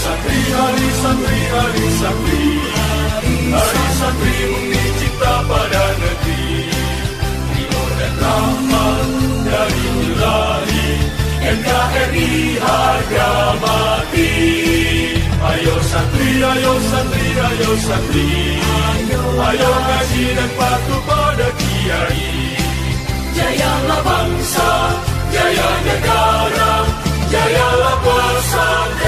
santri, hari santri, hari santri, hari santri bukti cinta pada negeri. Ridho dan rahmat dari Ilahi, NKRI harga mati. Ayo santri, ayo santri, ayo santri, ayo ngaji dan patuh pada kiai. Jayalah bangsa, jaya negara, jayalah persatuan.